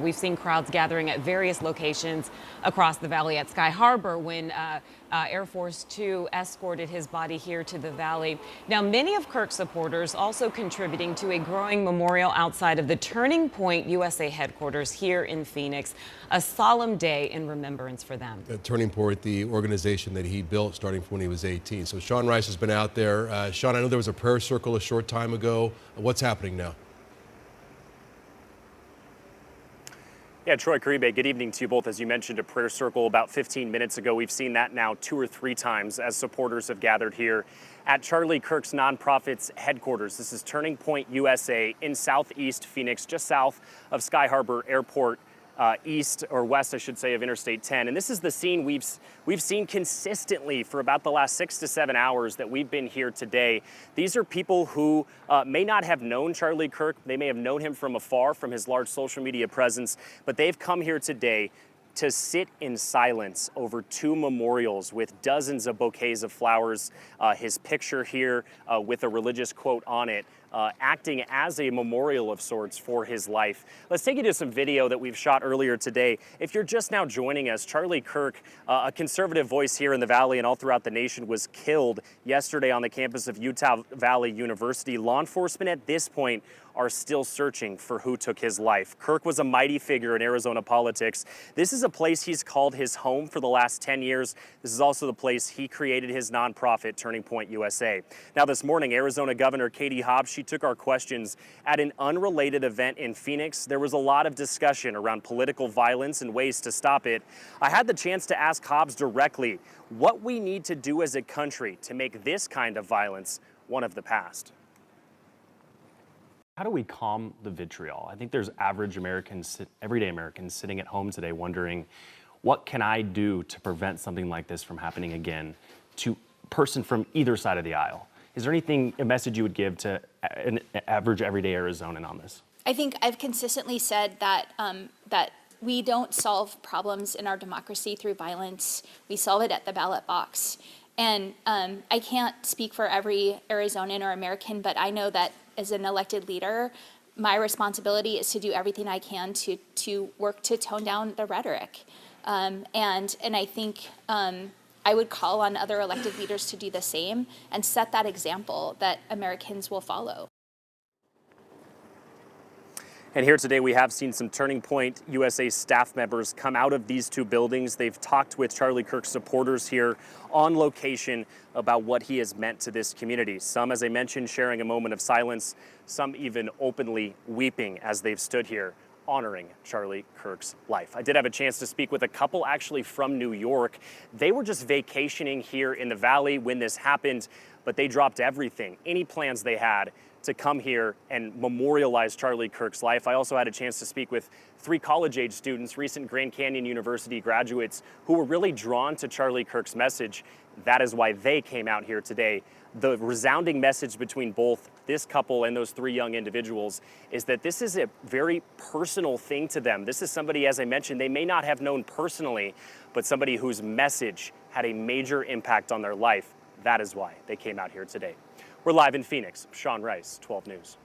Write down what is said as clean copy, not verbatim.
We've seen crowds gathering at various locations across the valley at Sky Harbor when Air Force Two escorted his body here to the valley. Now, many of Kirk's supporters also contributing to a growing memorial outside of the Turning Point USA headquarters here in Phoenix. A solemn day in remembrance for them. Turning Point, the organization that he built starting from when he was 18. So Sean Rice has been out there. Sean, I know there was a prayer circle a short time ago. What's happening now? Yeah, Troy Caribe, good evening to you both. As you mentioned, a prayer circle about 15 minutes ago. We've seen that now 2 or 3 times as supporters have gathered here at Charlie Kirk's nonprofit's headquarters. This is Turning Point USA in Southeast Phoenix, just south of Sky Harbor Airport, east or west, I should say, of Interstate 10. And this is the scene we've seen consistently for about the last 6 to 7 hours that we've been here today. These are people who may not have known Charlie Kirk. They may have known him from afar, from his large social media presence, but they've come here today to sit in silence over 2 memorials with dozens of bouquets of flowers, his picture here with a religious quote on it, acting as a memorial of sorts for his life. Let's take you to some video that we've shot earlier today. If you're just now joining us, Charlie Kirk, a conservative voice here in the Valley and all throughout the nation, was killed yesterday on the campus of Utah Valley University. Law enforcement at this point are still searching for who took his life. Kirk was a mighty figure in Arizona politics. This is a place he's called his home for the last 10 years. This is also the place he created his nonprofit, Turning Point USA. Now this morning, Arizona Governor Katie Hobbs, she took our questions at an unrelated event in Phoenix. There was a lot of discussion around political violence and ways to stop it. I had the chance to ask Hobbs directly what we need to do as a country to make this kind of violence one of the past. How do we calm the vitriol? I think there's average Americans, everyday Americans sitting at home today wondering, what can I do to prevent something like this from happening again to a person from either side of the aisle? Is there a message you would give to an average everyday Arizonan on this? I think I've consistently said that that we don't solve problems in our democracy through violence. We solve it at the ballot box. And I can't speak for every Arizonan or American, but I know that as an elected leader, my responsibility is to do everything I can to work to tone down the rhetoric. And I think I would call on other elected leaders to do the same and set that example that Americans will follow. And here today, we have seen some Turning Point USA staff members come out of these 2 buildings. They've talked with Charlie Kirk supporters here on location about what he has meant to this community. Some, as I mentioned, sharing a moment of silence, some even openly weeping as they've stood here honoring Charlie Kirk's life. I did have a chance to speak with a couple actually from New York. They were just vacationing here in the Valley when this happened, but they dropped everything, any plans they had, to come here and memorialize Charlie Kirk's life. I also had a chance to speak with 3 college-age students, recent Grand Canyon University graduates, who were really drawn to Charlie Kirk's message. That is why they came out here today. The resounding message between both this couple and those 3 young individuals is that this is a very personal thing to them. This is somebody, as I mentioned, they may not have known personally, but somebody whose message had a major impact on their life. That is why they came out here today. We're live in Phoenix. Sean Rice, 12 News.